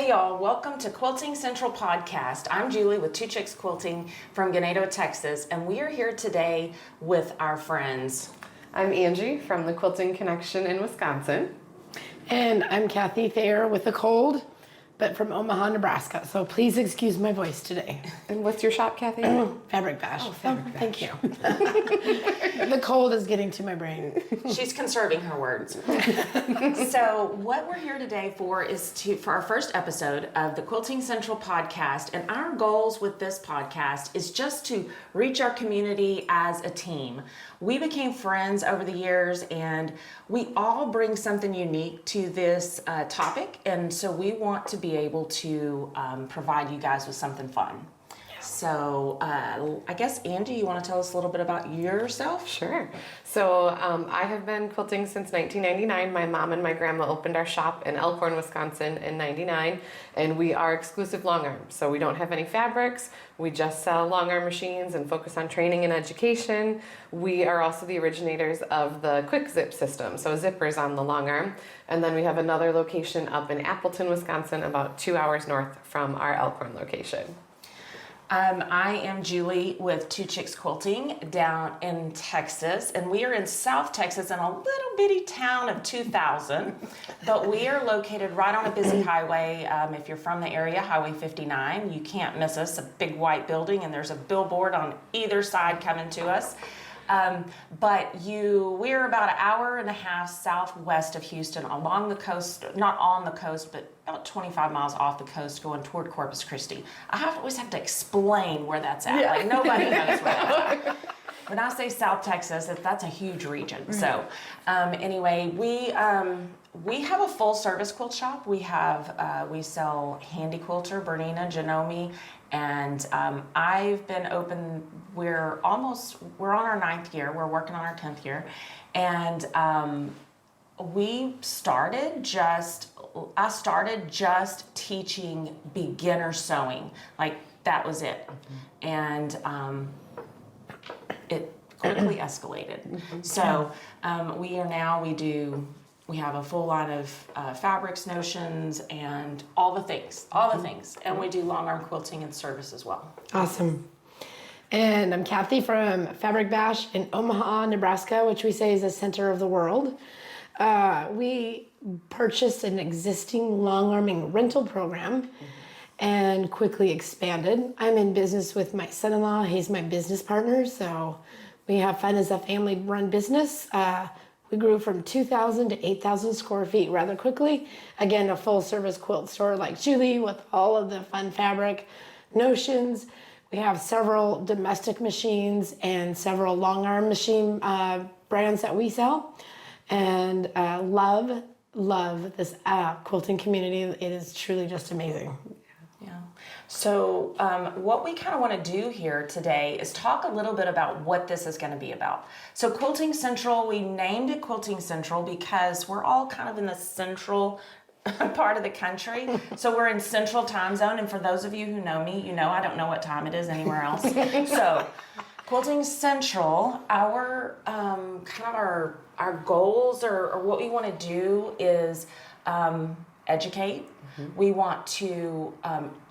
Hey y'all, welcome to Quilting Central Podcast. I'm Julie with Two Chicks Quilting from Ganado, Texas, and we are here today with our friends. I'm Angie from the Quilting Connection in Wisconsin. And I'm Cathy Thayer with a cold, but from Omaha, Nebraska. So please excuse my voice today. And what's your shop, Cathy? Fabric Bash. Oh, Fabric Bash. Thank you. The cold is getting to my brain. She's conserving her words. So what we're here today for is for our first episode of the Quilting Central Podcast. And our goals with this podcast is just to reach our community as a team. We became friends over the years, and we all bring something unique to this topic. And so we want to be able to provide you guys with something fun. So I guess, Angie, you want to tell us a little bit about yourself? Sure. So I have been quilting since 1999. My mom and my grandma opened our shop in Elkhorn, Wisconsin in 99, and we are exclusive long arm. So we don't have any fabrics. We just sell long arm machines and focus on training and education. We are also the originators of the quick zip system, so zippers on the long arm. And then we have another location up in Appleton, Wisconsin, about 2 hours north from our Elkhorn location. I am Julie with Two Chicks Quilting down in Texas, and we are in South Texas in a little bitty town of 2,000, but we are located right on a busy highway. If you're from the area, Highway 59, you can't miss us, a big white building, and there's a billboard on either side coming to us. But we're about an hour and a half southwest of Houston along the coast, not on the coast, but about 25 miles off the coast going toward Corpus Christi. Always have to explain where that's at. Yeah. Like nobody knows where that's at. When I say South Texas, that's a huge region. Mm-hmm. So anyway, we have a full service quilt shop. We sell Handy Quilter, Bernina, Janome, and I've been open. We're on our 9th year. We're working on our 10th year, and I started just teaching beginner sewing. Like that was it, mm-hmm. and it quickly escalated. Mm-hmm. So we have a full line of fabrics, notions, and all the things. And we do long arm quilting and service as well. Awesome. And I'm Cathy from Fabric Bash in Omaha, Nebraska, which we say is the center of the world. We purchased an existing long arming rental program and quickly expanded. I'm in business with my son-in-law. He's my business partner, so we have fun as a family-run business. We grew from 2,000 to 8,000 square feet rather quickly. Again, a full-service quilt store like Julie with all of the fun fabric notions. We have several domestic machines and several long-arm machine brands that we sell. And love this quilting community. It is truly just amazing. Yeah. So what we kind of want to do here today is talk a little bit about what this is going to be about. So Quilting Central, we named it Quilting Central because we're all kind of in the central part of the country. So we're in Central Time Zone. And for those of you who know me, you know I don't know what time it is anywhere else. So Quilting Central, our goals or what we want to do is educate. Mm-hmm. We want to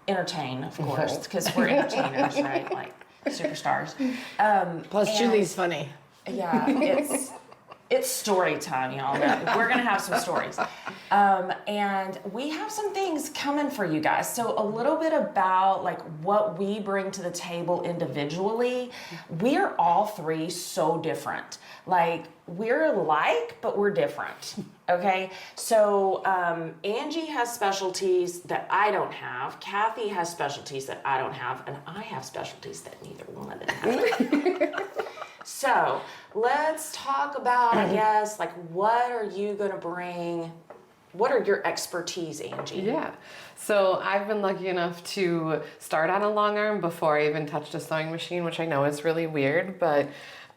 entertain, of course, because we're entertainers, right? Like superstars. Plus, Julie's funny. Yeah, it's story time, y'all. We're going to have some stories. And we have some things coming for you guys. So a little bit about like what we bring to the table individually. We are all three so different. Like we're alike, but we're different. Okay. So Angie has specialties that I don't have. Cathy has specialties that I don't have. And I have specialties that neither one of them have. So let's talk about, I guess, like what are you going to bring? What are your expertise, Angie? Yeah. So I've been lucky enough to start on a long arm before I even touched a sewing machine, which I know is really weird, but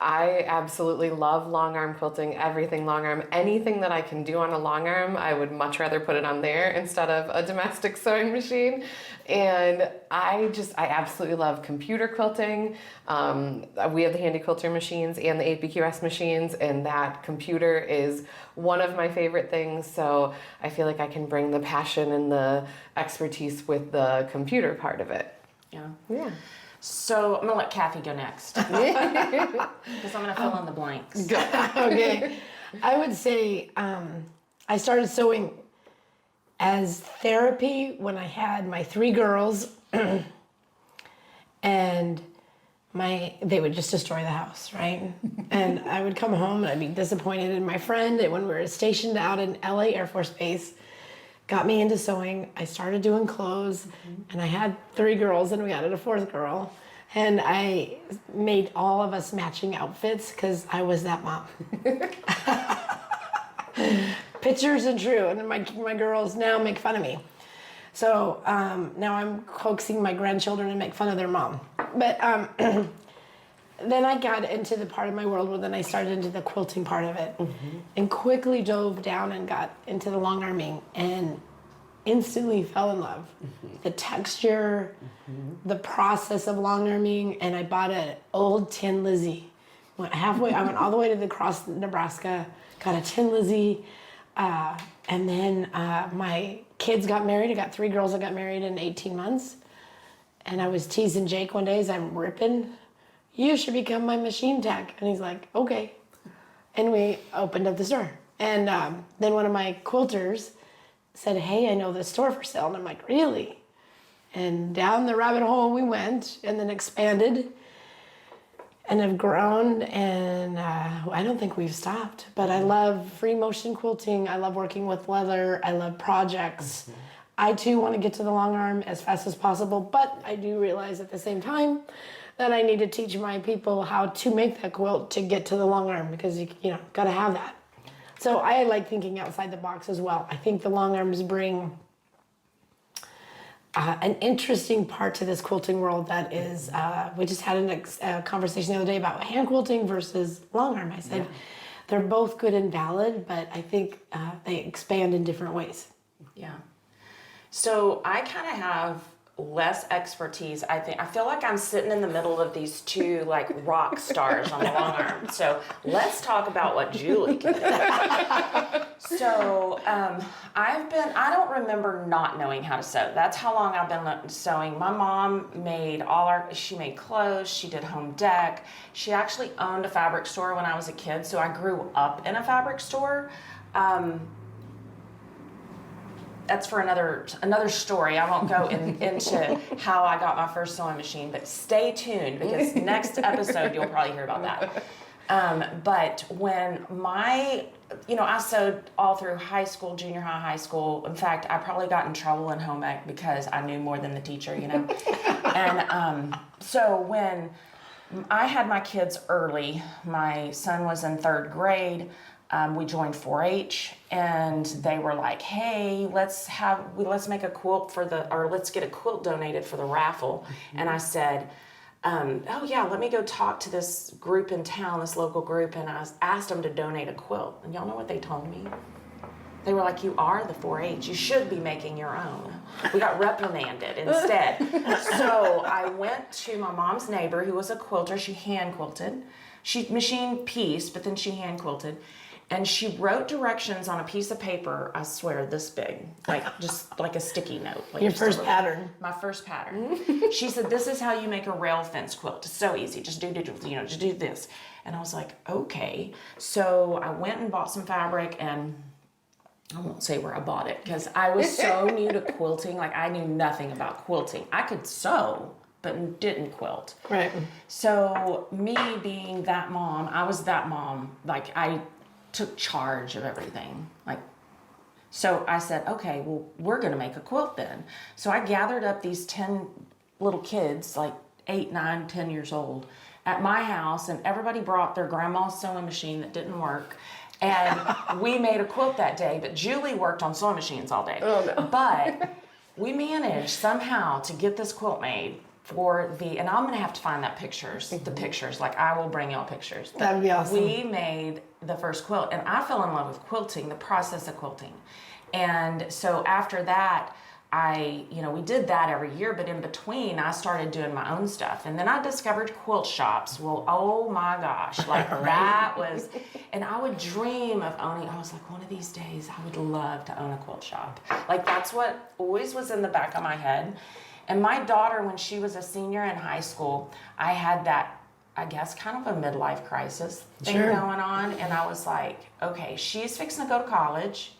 I absolutely love long arm quilting, everything long arm. Anything that I can do on a long arm, I would much rather put it on there instead of a domestic sewing machine. And I absolutely love computer quilting. We have the Handy Quilter machines and the 8BQS machines, and that computer is one of my favorite things. So I feel like I can bring the passion and the expertise with the computer part of it. Yeah. So I'm gonna let Cathy go next because I'm gonna fill in the blanks. Okay. I would say I started sewing as therapy when I had my 3 girls and they would just destroy the house, right? And I would come home and I'd be disappointed in my friend. And when we were stationed out in LA Air Force Base, got me into sewing. I started doing clothes, and I had 3 girls, and we added a 4th girl. And I made all of us matching outfits because I was that mom. Pictures and true, and my girls now make fun of me. So now I'm coaxing my grandchildren to make fun of their mom. But then I got into the part of my world where then I started into the quilting part of it, and quickly dove down and got into the long arming and instantly fell in love. The texture, the process of long arming, and I bought an old Tin Lizzie. I went all the way to the cross Nebraska, got a Tin Lizzie, and then my kids got married. I got 3 girls that got married in 18 months. And I was teasing Jake one day as I'm ripping, "You should become my machine tech." And he's like, "Okay." And we opened up the store. And then one of my quilters said, "Hey, I know this store for sale." And I'm like, "Really?" And down the rabbit hole we went, and then expanded and have grown. And I don't think we've stopped. But I love free motion quilting. I love working with leather. I love projects. I too want to get to the long arm as fast as possible, but I do realize at the same time that I need to teach my people how to make that quilt to get to the long arm, because you got to have that. So I like thinking outside the box as well. I think the long arms bring an interesting part to this quilting world that is, we just had a conversation the other day about hand quilting versus long arm. I said they're both good and valid, but I think they expand in different ways. Yeah. So I kind of have less expertise. I feel like I'm sitting in the middle of these 2 like rock stars on the long arm. So let's talk about what Julie can do. So I don't remember not knowing how to sew. That's how long I've been sewing. My mom made she made clothes, she did home dec. She actually owned a fabric store when I was a kid, so I grew up in a fabric store. That's for another story. I won't go into how I got my first sewing machine, but stay tuned because next episode you'll probably hear about that. But when I sewed all through high school, junior high school. In fact, I probably got in trouble in home ec because I knew more than the teacher, And so when I had my kids early, my son was in 3rd grade. We joined 4-H, and they were like, "Hey, let's make a quilt let's get a quilt donated for the raffle." And I said, "Oh yeah, let me go talk to this group in town, this local group," and I asked them to donate a quilt. And y'all know what they told me? They were like, "You are the 4-H. You should be making your own." We got reprimanded instead. So I went to my mom's neighbor, who was a quilter. She hand quilted. She machined piece, but then she hand quilted. And she wrote directions on a piece of paper, I swear, this big, just like a sticky note. Like Your first pattern. My first pattern. She said, "This is how you make a rail fence quilt. It's so easy. Just do this." And I was like, okay. So I went and bought some fabric, and I won't say where I bought it because I was so new to quilting. Like, I knew nothing about quilting. I could sew, but didn't quilt. Right. So me being that mom, I was that mom. Like, I took charge of everything. So I said, okay, well, we're going to make a quilt then. So I gathered up these 10 little kids, like 8, 9, 10 years old, at my house, and everybody brought their grandma's sewing machine that didn't work. And we made a quilt that day, but Julie worked on sewing machines all day. Oh, no. But we managed somehow to get this quilt made. and I'm gonna have to find that the pictures, like I will bring y'all pictures. That would be awesome. We made the first quilt, and I fell in love with quilting, the process of quilting. And so after that, we did that every year, but in between I started doing my own stuff. And then I discovered quilt shops. Well, oh my gosh, like that was, and I would dream of owning, I was like, one of these days I would love to own a quilt shop. Like that's what always was in the back of my head. And my daughter, when she was a senior in high school, I had that, I guess, kind of a midlife crisis thing going on. And I was like, okay, she's fixing to go to college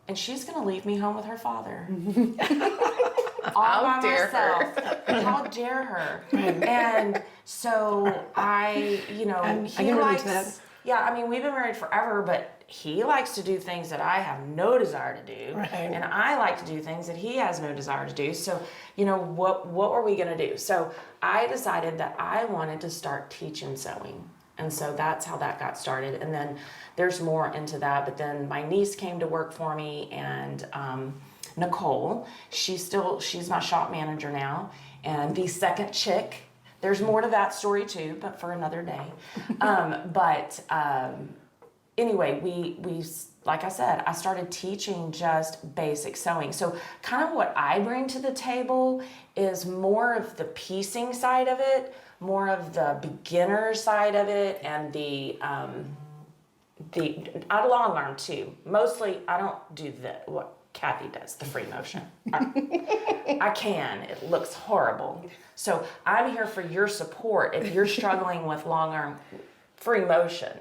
and she's going to leave me home with her father. All by myself. How dare her? And so he likes, we've been married forever, but he likes to do things that I have no desire to do. Right. And I like to do things that he has no desire to do. So, what were we going to do? So I decided that I wanted to start teaching sewing. And so that's how that got started. And then there's more into that. But then my niece came to work for me, and Nicole, she's my shop manager now. And the second chick, there's more to that story too, but for another day. Anyway, we like I said, I started teaching just basic sewing. So kind of what I bring to the table is more of the piecing side of it, more of the beginner side of it, and the long arm too. Mostly, I don't do what Cathy does, the free motion. I can. It looks horrible. So I'm here for your support. If you're struggling with long arm free motion,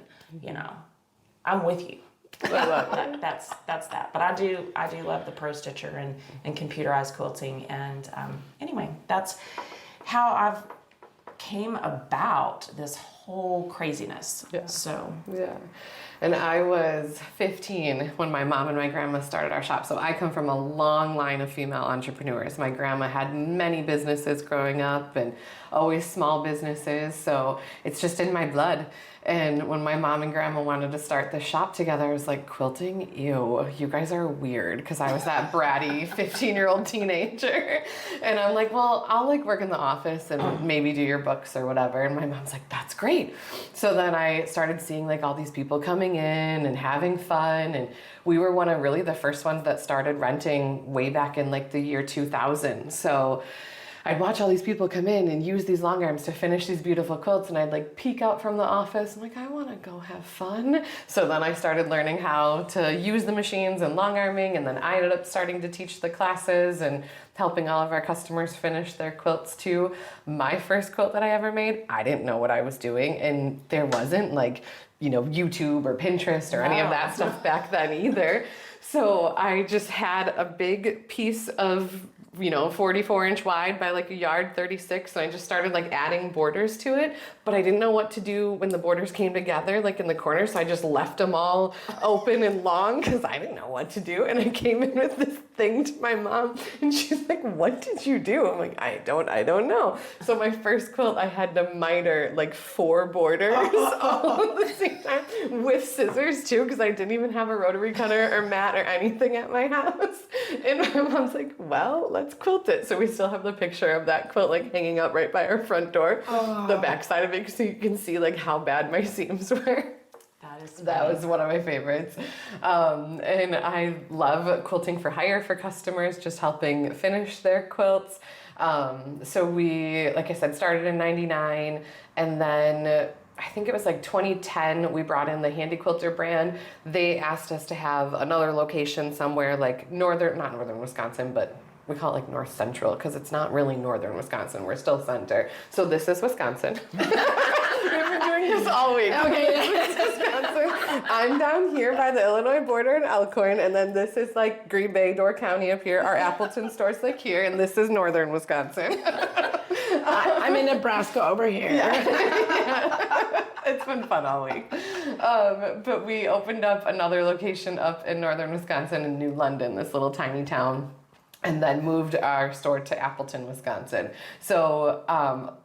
I'm with you. That's that. But I do love the Pro Stitcher and computerized quilting. And anyway, that's how I've came about this whole craziness. Yeah. So yeah. And I was 15 when my mom and my grandma started our shop. So I come from a long line of female entrepreneurs. My grandma had many businesses growing up and always small businesses. So it's just in my blood. And when my mom and grandma wanted to start the shop together, I was like, quilting? Ew, you guys are weird. Because I was that bratty 15-year-old teenager. And I'm like, well, I'll work in the office and maybe do your books or whatever. And my mom's like, that's great. So then I started seeing all these people coming in and having fun. And we were one of really the first ones that started renting way back in the year 2000. So I'd watch all these people come in and use these long arms to finish these beautiful quilts, and I'd peek out from the office. I'm like, I want to go have fun. So then I started learning how to use the machines and long arming, and then I ended up starting to teach the classes and helping all of our customers finish their quilts too. My first quilt that I ever made, I didn't know what I was doing, and there wasn't YouTube or Pinterest or any of that stuff back then either. So I just had a big piece of 44-inch wide by a yard 36, and I just started adding borders to it, but I didn't know what to do when the borders came together in the corner, so I just left them all open and long because I didn't know what to do. And I came in with this thing to my mom, and she's like, what did you do? I'm like, I don't know. So my first quilt, I had to miter 4 borders all at the same time with scissors too, because I didn't even have a rotary cutter or mat or anything at my house. And my mom's like, well, let's quilt it. So we still have the picture of that quilt hanging up right by our front door, the back side of it, so you can see how bad my seams were. That was one of my favorites. And I love quilting for hire for customers, just helping finish their quilts. So we, like I said, started in 99, and then I think it was 2010, we brought in the Handy Quilter brand. They asked us to have another location somewhere not northern Wisconsin, but we call it North Central because it's not really northern Wisconsin. We're still center. So this is Wisconsin. We've been doing this all week. Okay, this is Wisconsin. I'm down here by the Illinois border in Elkhorn, and then this is Green Bay, Door County up here. Our Appleton store's here, and this is northern Wisconsin. I'm in Nebraska over here. Yeah. It's been fun all week. But we opened up another location up in northern Wisconsin in New London, this little tiny town. and then moved our store to Appleton, Wisconsin. So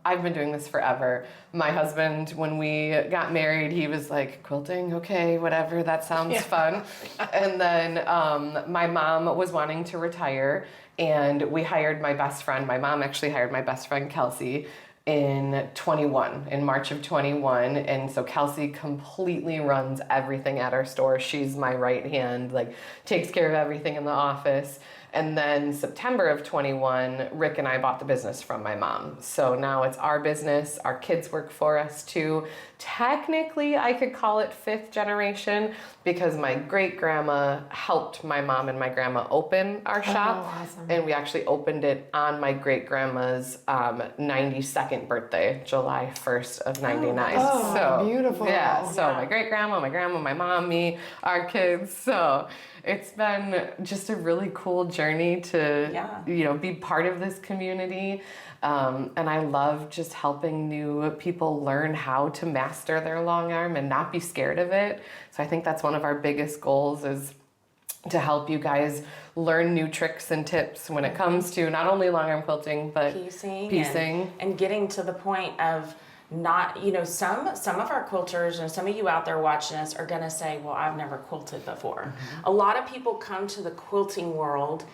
I've been doing this forever. My husband, when we got married, he was like, quilting, okay, whatever, that sounds fun. And then my mom was wanting to retire, and we hired my best friend. My mom actually hired my best friend, Kelsey, in March of 21. And so Kelsey completely runs everything at our store. She's my right hand, like takes care of everything in the office. And then September of 21, Rick and I bought the business from my mom. So now it's our business. Our kids work for us too. Technically, I could call it fifth generation because my great grandma helped my mom and my grandma open our shop. Oh, awesome. And we actually opened it on my great grandma's 92nd birthday, July 1st of 99. Oh, so beautiful. Yeah. So my great grandma, my mom, me, our kids. So it's been just a really cool journey to, be part of this community. And I love just helping new people learn how to master their long arm and not be scared of it. So I think that's one of our biggest goals is to help you guys learn new tricks and tips when it comes to not only long arm quilting, but piecing. And getting to the point of not, some of our quilters and some of you out there watching us are going to say, well, I've never quilted before. A lot of people come to the quilting world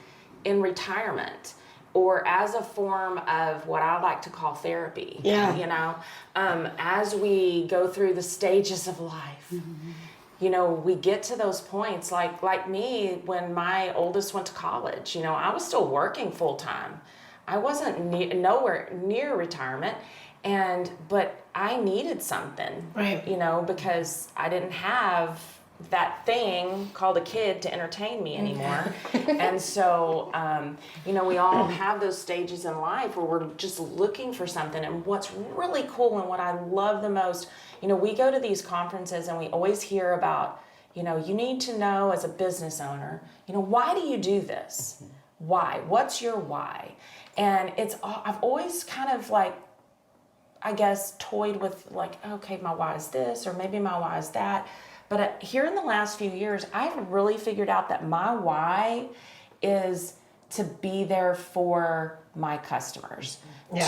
in retirement or as a form of what I like to call therapy. Yeah. As we go through the stages of life, we get to those points like me when my oldest went to college. I was still working full time. I wasn't nowhere near retirement, but I needed something, right? Because I didn't have that thing called a kid to entertain me anymore. And so, we all have those stages in life where we're just looking for something. And what's really cool and what I love the most, we go to these conferences and we always hear about, you need to know as a business owner, why do you do this? Why? What's your why? And I've always kind of toyed with okay, my why is this, or maybe my why is that. But here in the last few years, I've really figured out that my why is to be there for my customers,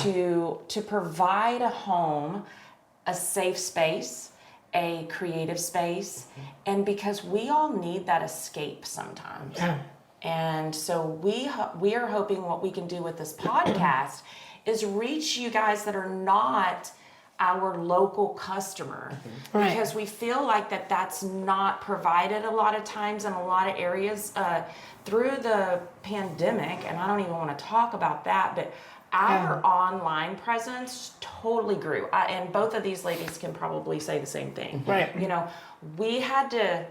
to provide a home, a safe space, a creative space, and because we all need that escape sometimes. Yeah. And so we are hoping what we can do with this podcast is reach you guys that are not our local customer, because we feel like that's not provided a lot of times in a lot of areas through the pandemic, and I don't even want to talk about that, but our online presence totally grew. And both of these ladies can probably say the same thing. Right. We had to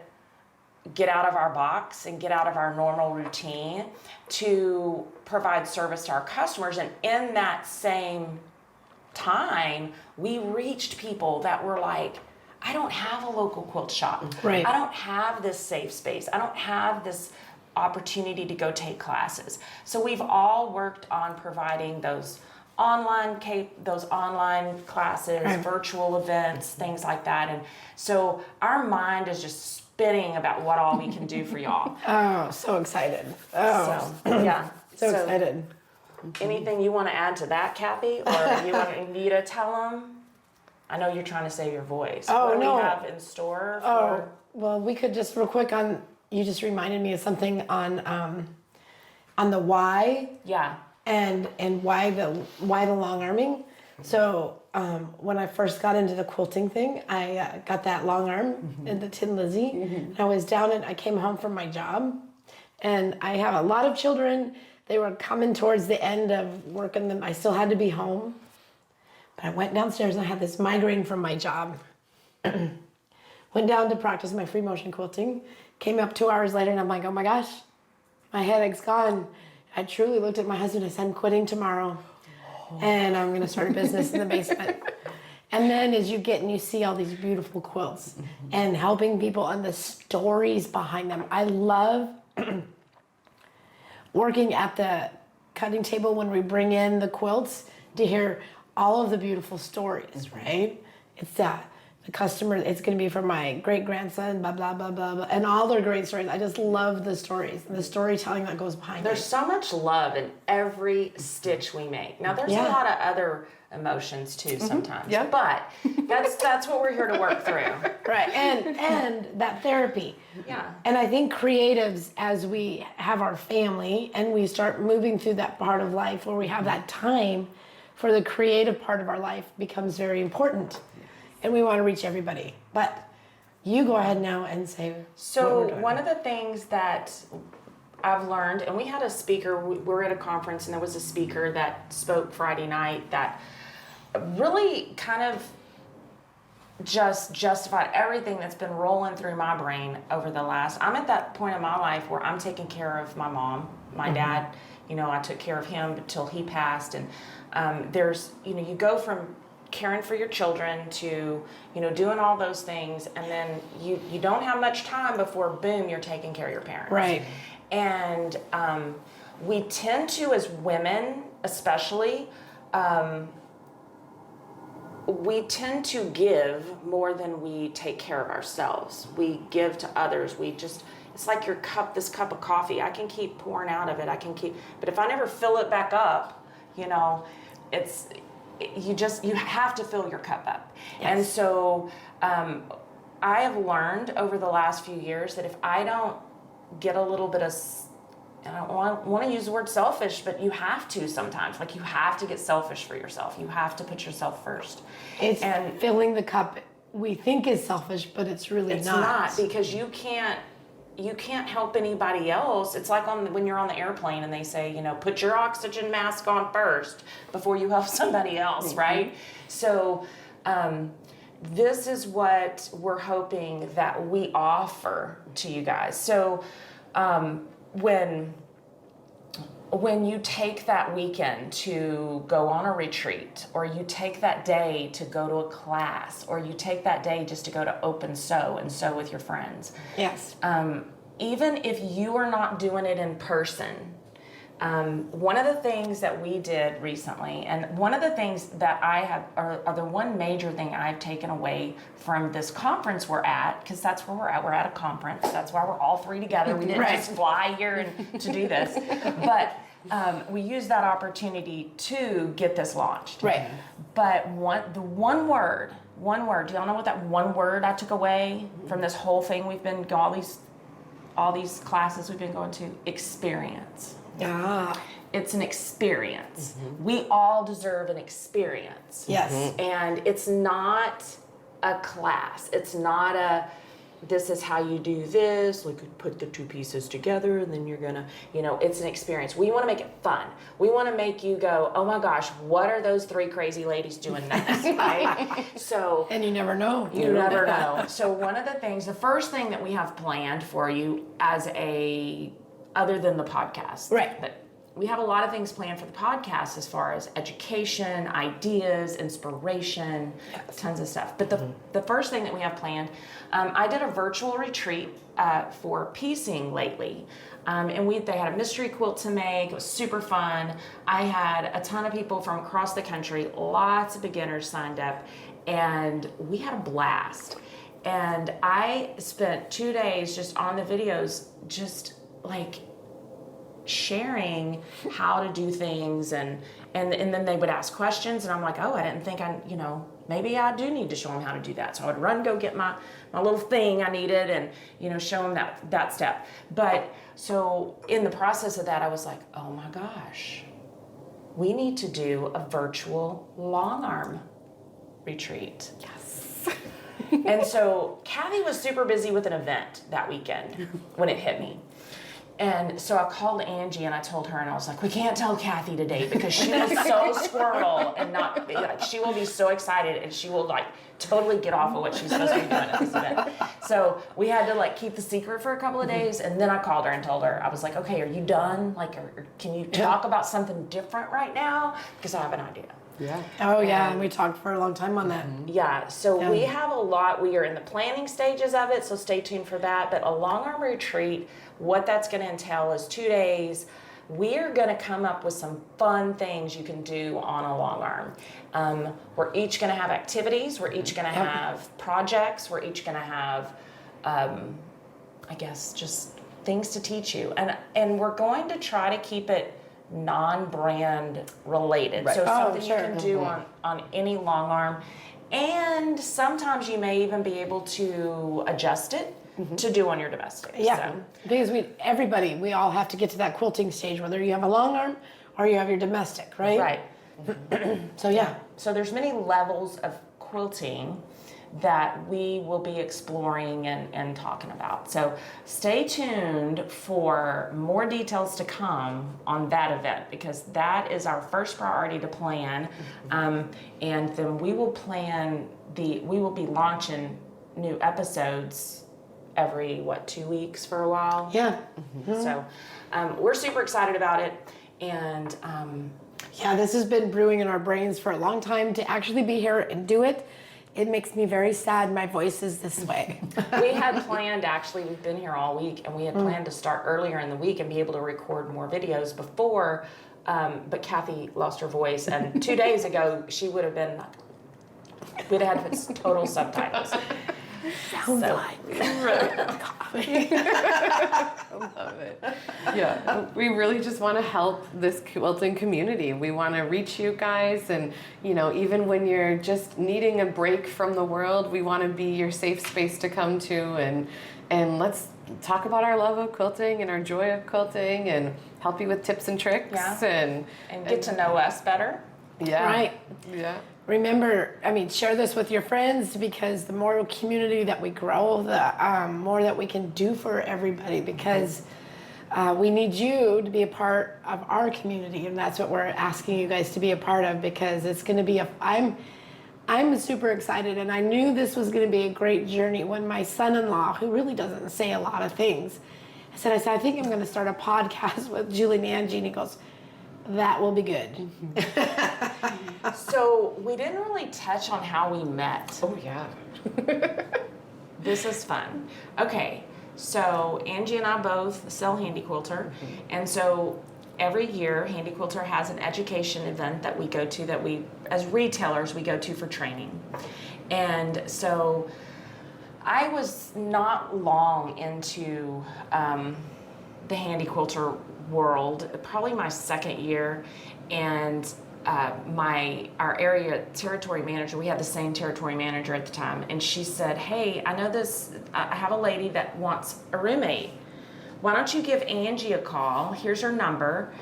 get out of our box and get out of our normal routine to provide service to our customers, and in that same time, we reached people that were like, I don't have a local quilt shop. Right. I don't have this safe space. I don't have this opportunity to go take classes. So we've all worked on providing those online classes, virtual events, things like that. And so our mind is just spinning about what all we can do for y'all. Oh, so excited. So excited. Anything you want to add to that, Cathy? Or you want me to tell them? I know you're trying to save your voice. What do we have in store for? Well, we could just real quick you just reminded me of something on the why. Yeah. And why the long arming. So when I first got into the quilting thing, I got that long arm in the Tin Lizzie. And I came home from my job, and I have a lot of children. They were coming towards the end of working them. I still had to be home. But I went downstairs and I had this migraine from my job. Went down to practice my free motion quilting. Came up 2 hours later and I'm like, oh my gosh, my headache's gone. I truly looked at my husband. I said, I'm quitting tomorrow. And I'm going to start a business in the basement. And then as you get and you see all these beautiful quilts and helping people and the stories behind them. I love working at the cutting table when we bring in the quilts to hear all of the beautiful stories, right? It's the customer, it's going to be for my great grandson, blah, blah, blah, blah, blah, and all their great stories. I just love the stories and the storytelling that goes behind There's it. so much love in every stitch we make. Now, there's a lot of other emotions too sometimes, but that's what we're here to work through. Right, and that therapy. Yeah. And I think creatives, as we have our family and we start moving through that part of life where we have that time for the creative part of our life becomes very important. And we want to reach everybody. But you go ahead now and say So one of the things that I've learned, and we had a speaker, we were at a conference and there was a speaker that spoke Friday night that really kind of just justified everything that's been rolling through my brain over the last, I'm at that point in my life where I'm taking care of my mom, my dad, I took care of him until he passed. And there's, you go from caring for your children to, doing all those things. And then you don't have much time before, boom, you're taking care of your parents. Right. And we tend to, as women especially, we tend to give more than we take care of ourselves. We give to others. It's like this cup of coffee. I can keep pouring out of it. But if I never fill it back up, you have to fill your cup up. Yes. And so I have learned over the last few years that if I don't get a little bit of, I don't want to use the word selfish, but you have to sometimes. Like, you have to get selfish for yourself. You have to put yourself first. It's filling the cup we think is selfish, but it's really It's not. not, because you can't help anybody else. It's like when you're on the airplane and they say, put your oxygen mask on first before you help somebody else, right? So this is what we're hoping that we offer to you guys. So when you take that weekend to go on a retreat, or you take that day to go to a class, or you take that day just to go to open sew and sew with your friends. Yes. Even if you are not doing it in person, one of the things that we did recently, and one of the things that I have, or the one major thing I've taken away from this conference we're at, because that's where we're at. We're at a conference. That's why we're all three together. We didn't just fly here to do this, but we used that opportunity to get this launched. Right. But the one word. Do y'all know what that one word I took away from this whole thing we've been going, all these classes we've been going to? Experience. It's an experience. We all deserve an experience. Yes. And it's not a class. It's not this is how you do this. Like, put the two pieces together and then you're gonna, it's an experience. We want to make it fun. We want to make you go, oh my gosh, what are those three crazy ladies doing next, right? So. And you never know. You never know. So one of the first thing that we have planned for you other than the podcast. Right. But we have a lot of things planned for the podcast as far as education, ideas, inspiration, tons of stuff. But the first thing that we have planned, I did a virtual retreat for piecing lately. And they had a mystery quilt to make. It was super fun. I had a ton of people from across the country, lots of beginners signed up, and we had a blast. And I spent 2 days just on the videos, just like sharing how to do things, and then they would ask questions, and I'm like, oh, I didn't think maybe I do need to show them how to do that. So I would go get my little thing I needed and show them that step. But so in the process of that, I was like, oh my gosh, we need to do a virtual long arm retreat. Yes. And so Cathy was super busy with an event that weekend when it hit me. And so I called Angie and I told her, and I was like, we can't tell Cathy today because she was so squirrel and she will be so excited and she will totally get off of what she's supposed to be doing at this event. So we had to keep the secret for a couple of days, and then I called her and told her, I was like, okay, are you done? Or can you talk about something different right now? Because I have an idea. Yeah. Oh, yeah, and we talked for a long time on that. Yeah, so we have a lot. We are in the planning stages of it, so stay tuned for that. But a long arm retreat, what that's going to entail is 2 days we're going to come up with some fun things you can do on a long arm. We're each going to have activities. We're each going to have projects. We're each going to have, I guess, just things to teach you. And we're going to try to keep it non-brand related. Right. So something sure. you can do on any long arm. And sometimes you may even be able to adjust it to do on your domestic. Yeah, So. because we all have to get to that quilting stage, whether you have a long arm or you have your domestic, right? Right. So yeah. So there's many levels of quilting that we will be exploring and talking about. So stay tuned for more details to come on that event, because that is our first priority to plan. And then we will we will be launching new episodes every, 2 weeks for a while? Yeah. So we're super excited about it. And Yeah, this has been brewing in our brains for a long time. To actually be here and do it, it makes me very sad my voice is this way. we had planned, actually, we've been here all week, and we had planned to start earlier in the week and be able to record more videos before, but Cathy lost her voice, and 2 days ago, she would have been, we'd have had total subtitles. Sounds like. I love it. Yeah, we really just want to help this quilting community. We want to reach you guys, and even when you're just needing a break from the world, we want to be your safe space to come to, and let's talk about our love of quilting and our joy of quilting, and help you with tips and tricks, and get to know us better. Yeah, Right. Yeah. Remember, share this with your friends, because the more community that we grow, the more that we can do for everybody, because we need you to be a part of our community, and that's what we're asking you guys to be a part of, because it's going to be I'm super excited, and I knew this was going to be a great journey when my son-in-law, who really doesn't say a lot of things, I said, I think I'm going to start a podcast with Julie and Angie, and he goes, that will be good. So we didn't really touch on how we met. Oh yeah. This is fun. Okay, so Angie and I both sell Handy Quilter, and so every year Handy Quilter has an education event that we go to, that we, as retailers, we go to for training. And so I was not long into the Handy Quilter world, probably my second year, and our area territory manager, we had the same territory manager at the time, and she said, hey, I know I have a lady that wants a roommate. Why don't you give Angie a call? Here's her number,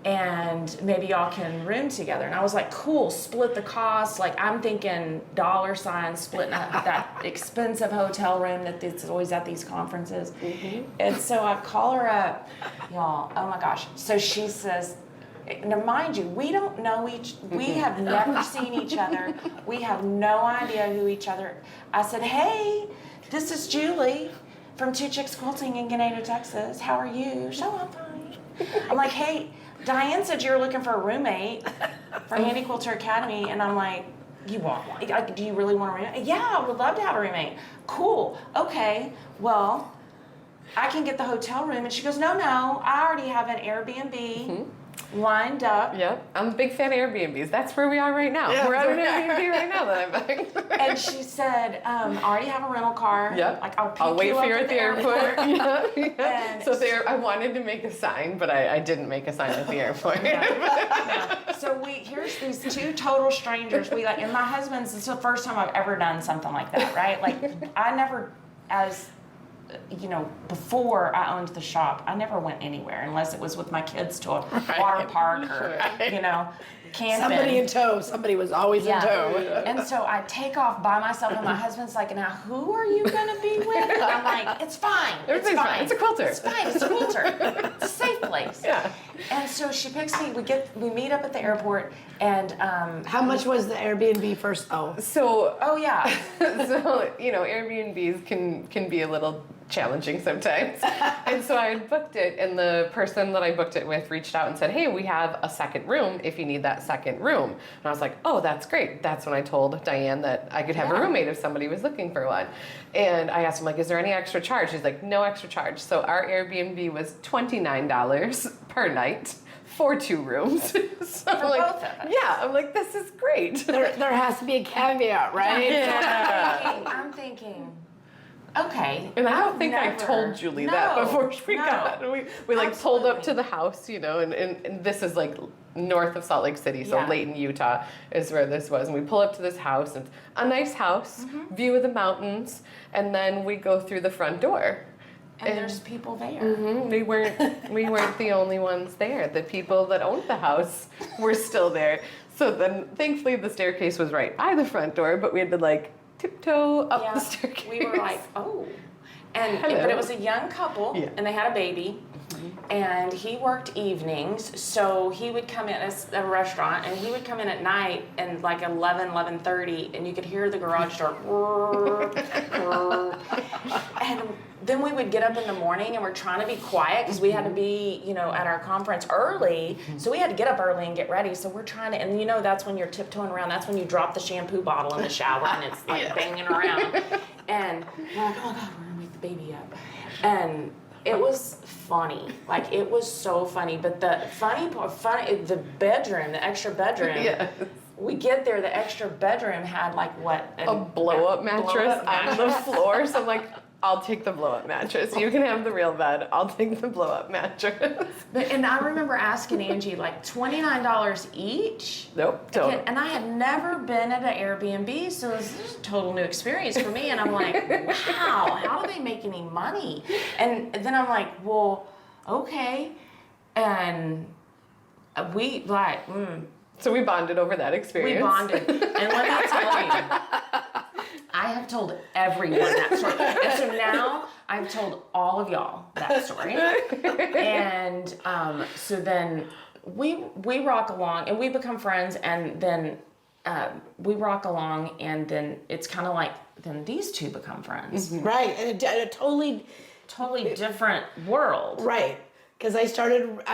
and maybe y'all can room together. And I was like, cool, split the cost. Like, I'm thinking $ splitting that expensive hotel room that is always at these conferences. And so I call her up, y'all, oh my gosh. So she says, now mind you, we don't know we have never seen each other. We have no idea who each other. I said, hey, this is Julie from Two Chicks Quilting in Ganado, Texas. How are you? So I'm fine. I'm like, hey, Diane said you're looking for a roommate for Handy Quilter Academy, and I'm like, you want one? Do you really want a roommate? Yeah, I would love to have a roommate. Cool. Okay. Well, I can get the hotel room. And she goes, no, I already have an Airbnb lined up. Yep, I'm a big fan of Airbnbs. That's where we are right now. Yeah. We're at an Airbnb right now that I'm buying. And she said, I already have a rental car. Yep. Like, I'll pick I'll wait you for up you at the airport. Yeah. And So I wanted to make a sign, but I didn't make a sign at the airport. So here's these two total strangers. And my husband's, it's the first time I've ever done something like that, right? Like, I never, before I owned the shop, I never went anywhere unless it was with my kids to a water park or, camping. Somebody in tow. Somebody was always in tow. And so I take off by myself, and my husband's like, now who are you going to be with? And I'm like, it's fine. Everything's fine. It's a quilter. It's fine. It's a quilter. It's a safe place. Yeah. And so she picks me. We meet up at the airport, and How much was the Airbnb first? So oh yeah. so Airbnbs can be a little challenging sometimes. And so I had booked it, and the person that I booked it with reached out and said, hey, we have a second room if you need that second room. And I was like, oh, that's great. That's when I told Diane that I could have a roommate if somebody was looking for one. And I asked him, like, is there any extra charge? He's like, no extra charge. So our Airbnb was $29 per night for 2 rooms. So For like, both of us. yeah, I'm like, this is great. There has to be a caveat, right? Yeah. I'm thinking, okay. And I don't think I never- told Julie that No, before we no. got. We like pulled up Absolutely. to the house, you know, and this is like north of Salt Lake City, so Yeah. Layton, Utah is where this was. And we pull up to this house, and it's a nice house, view of the mountains, and then we go through the front door. And there's people there. We weren't the only ones there. The people that owned the house were still there. So then, thankfully, the staircase was right by the front door, but we had to like tiptoe up the staircase. We were like, oh. And Hello. but it was a young couple, Yeah. and they had a baby, and he worked evenings, so he would come in as a restaurant, and he would come in at night and like 11:30, and you could hear the garage door. And then we would get up in the morning, and we're trying to be quiet because we had to be, at our conference early, so we had to get up early and get ready. So we're trying to, and that's when you're tiptoeing around. That's when you drop the shampoo bottle in the shower, and it's like banging around. And we're like, oh God, we're gonna wake the baby up. And it was funny. Like, it was so funny. But the funny part, the bedroom, the extra bedroom, Yes. we get there, the extra bedroom had like what? A blow-up mattress blow-up on the floor. So I'm like, I'll take the blow-up mattress. You can have the real bed. I'll take the blow-up mattress. And I remember asking Angie, like, $29 each? Nope, total. And I had never been at an Airbnb, so this is a total new experience for me. And I'm like, wow, how do they make any money? And then I'm like, well, okay. And we, like, So we bonded over that we experience. bonded. And let me tell you, I have told everyone that story. And so now I've told all of y'all that story. And so then we rock along and we become friends, and then we rock along, and then it's kind of like then these two become friends. Right, and a totally different world. right. Because I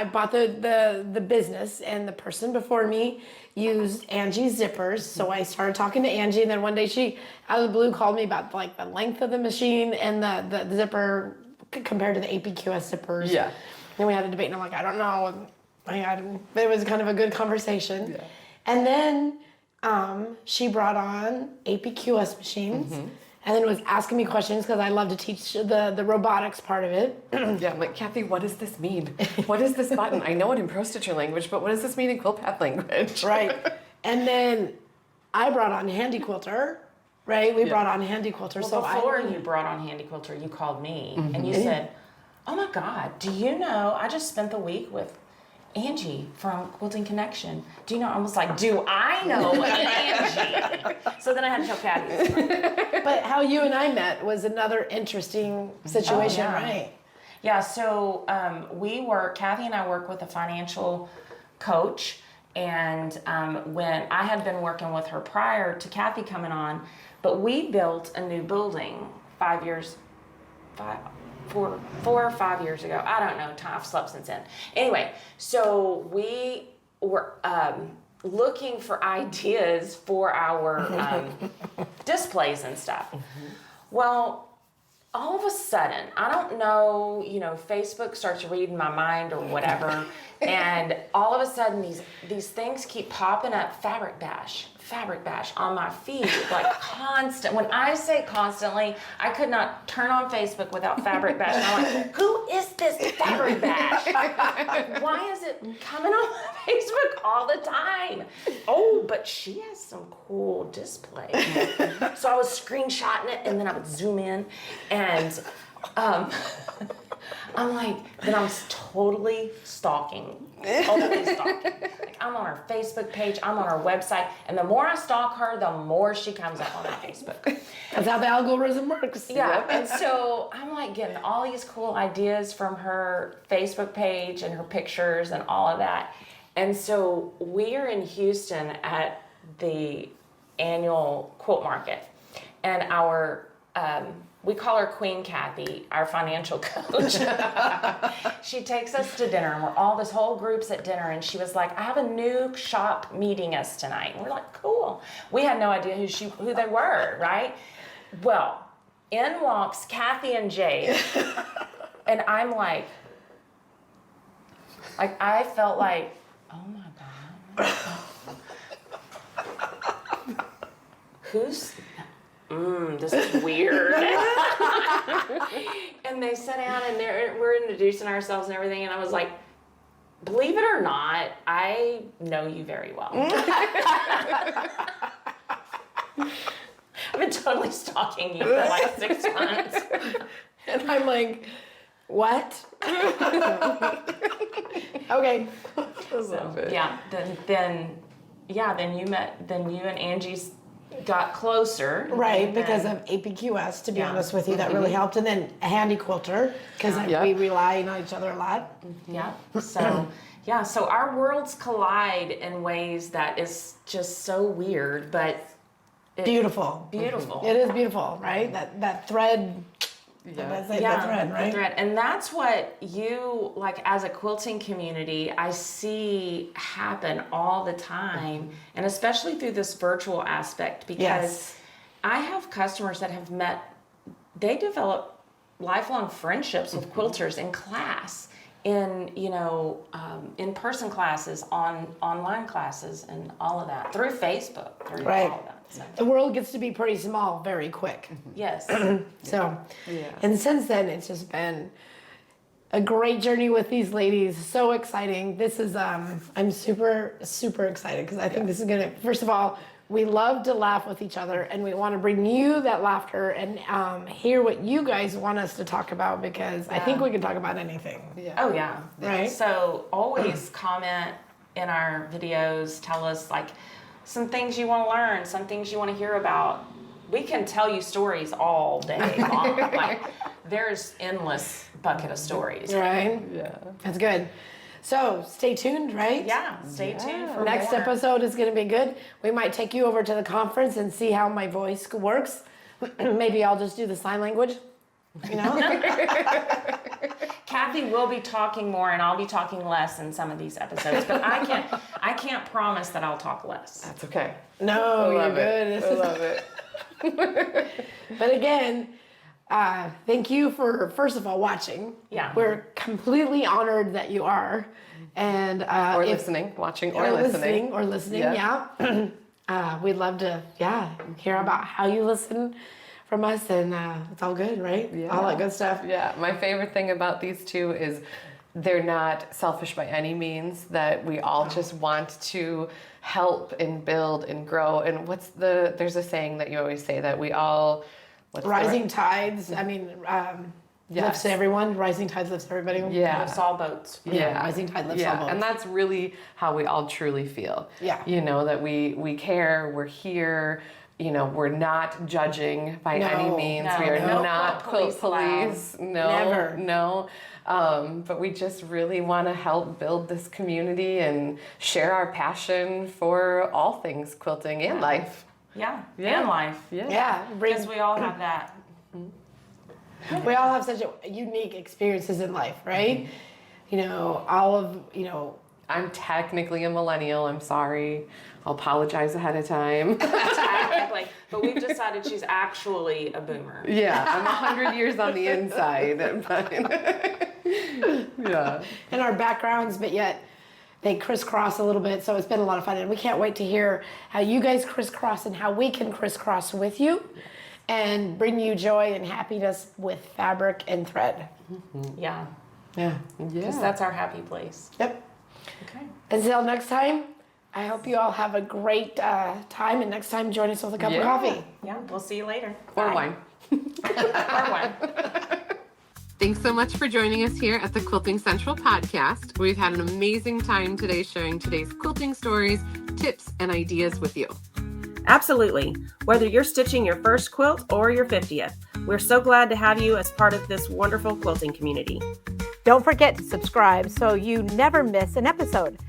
bought the business, and the person before me used Angie's zippers. So I started talking to Angie, and then one day she, out of the blue, called me about like the length of the machine and the zipper compared to the APQS zippers. Yeah. And we had a debate, and I'm like, I don't know. But it was kind of a good conversation. Yeah. And then she brought on APQS machines. And then was asking me questions because I love to teach the robotics part of it. Yeah, I'm like, Cathy, what does this mean? What is this button? I know it in Pro Stitcher language, but what does this mean in Quilt Path language? Right. And then I brought on Handy Quilter, right? We brought on Handy Quilter. Well, before you brought on Handy Quilter, you called me and you said, oh my God, do you know, I just spent the week with Angie from Quilting Connection. Do you know? I was like, do I know Angie? So then I had to tell Cathy. But how you and I met was another interesting situation, yeah. right? Yeah, so Cathy and I work with a financial coach, and when I had been working with her prior to Cathy coming on, but we built a new building 4 or 5 years ago. I don't know, I've slept since then. Anyway, so we were looking for ideas for our displays and stuff. Well, all of a sudden, I don't know, Facebook starts reading my mind or whatever, and all of a sudden these things keep popping up, fabric bash on my feed, like constant. When I say constantly, I could not turn on Facebook without fabric bash. And I'm like, who is this fabric bash? Why is it coming on Facebook all the time? Oh, but she has some cool displays. So I was screenshotting it, and then I would zoom in, and I'm like, then I'm totally stalking. Like, I'm on her Facebook page, I'm on her website, and the more I stalk her, the more she comes up on my Facebook. That's how the algorithm works. Yeah, and so I'm like getting all these cool ideas from her Facebook page and her pictures and all of that. And so we're in Houston at the annual quilt market, and our we call her Queen Cathy, our financial coach. She takes us to dinner, and this whole group's at dinner, and she was like, I have a new shop meeting us tonight. And we're like, cool. We had no idea who they were, right? Well, in walks Cathy and Jade, and I'm like I felt like, oh my God. Who's... this is weird. And they sat down and we're introducing ourselves and everything, and I was like, believe it or not, I know you very well. I've been totally stalking you for like 6 months. And I'm like, what? Okay. So, yeah, then you and Angie's got closer. Right, because of APQS, to be honest with you, that really helped. And then a handy quilter, because we rely on each other a lot. Yeah, so our worlds collide in ways that is just so weird, but beautiful. Beautiful. It is beautiful, right? That thread. Yeah. The thread, right? The thread. And that's what you, like, as a quilting community, I see happen all the time, and especially through this virtual aspect, because I have customers that have they develop lifelong friendships with quilters in class, in in-person classes, online classes, and all of that, through Facebook, through all of that. So. The world gets to be pretty small very quick. Yes. And since then, it's just been a great journey with these ladies. So exciting. This is, I'm super, super excited because I think this is going to, first of all, we love to laugh with each other, and we want to bring you that laughter and hear what you guys want us to talk about, because I think we can talk about anything. Yeah. Oh, yeah. Right? So always comment in our videos, tell us, like, some things you want to learn, some things you want to hear about. We can tell you stories all day long. Like, there's endless bucket of stories. Right? Yeah. That's good. So stay tuned, right? Yeah, stay tuned for next more. episode is going to be good. We might take you over to the conference and see how my voice works. Maybe I'll just do the sign language, Cathy will be talking more, and I'll be talking less in some of these episodes, but I can't promise that I'll talk less. That's okay. No, you're good. I love it. But again, thank you for, first of all, watching. Yeah. We're completely honored that you are. And Or listening, watching or listening. We'd love to, hear about how you listen from us, and it's all good, right? Yeah. All that good stuff. Yeah, my favorite thing about these two is they're not selfish by any means, that we all just want to help and build and grow. And there's a saying that you always say that we all... Rising tides, I mean, lifts everyone. Rising tides lifts everybody. Yeah. Lifts all boats. Yeah, rising tide lifts all boats. And that's really how we all truly feel. Yeah. That we care, we're here, we're not judging by any means. We are not quilt police. Never. No. But we just really want to help build this community and share our passion for all things quilting and life. Yeah, and life. Yeah. Because we all have that. We all have such unique experiences in life, right? I'm technically a millennial. I'm sorry. I'll apologize ahead of time. Technically. But we've decided she's actually a boomer. Yeah, I'm 100 years on the inside. Yeah. In our backgrounds, but yet they crisscross a little bit, so it's been a lot of fun. And we can't wait to hear how you guys crisscross and how we can crisscross with you and bring you joy and happiness with fabric and thread. Mm-hmm. Yeah. Yeah. Because that's our happy place. Yep. Okay. Until next time, I hope you all have a great time, and next time join us with a cup of coffee. Yeah, we'll see you later. Or Bye. wine. Or wine. Thanks so much for joining us here at the Quilting Central Podcast. We've had an amazing time today sharing today's quilting stories, tips, and ideas with you. Absolutely. Whether you're stitching your first quilt or your 50th, we're so glad to have you as part of this wonderful quilting community. Don't forget to subscribe so you never miss an episode.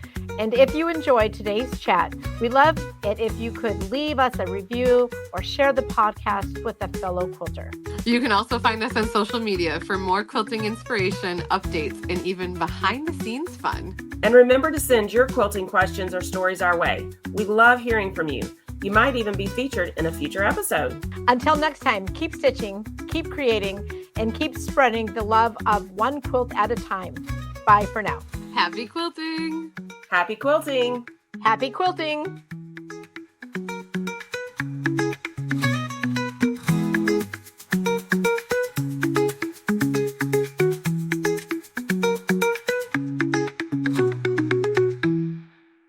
And if you enjoyed today's chat, we'd love it if you could leave us a review or share the podcast with a fellow quilter. You can also find us on social media for more quilting inspiration, updates, and even behind the scenes fun. And remember to send your quilting questions or stories our way. We love hearing from you. You might even be featured in a future episode. Until next time, keep stitching, keep creating, and keep spreading the love of one quilt at a time. Bye for now. Happy quilting! Happy quilting! Happy quilting!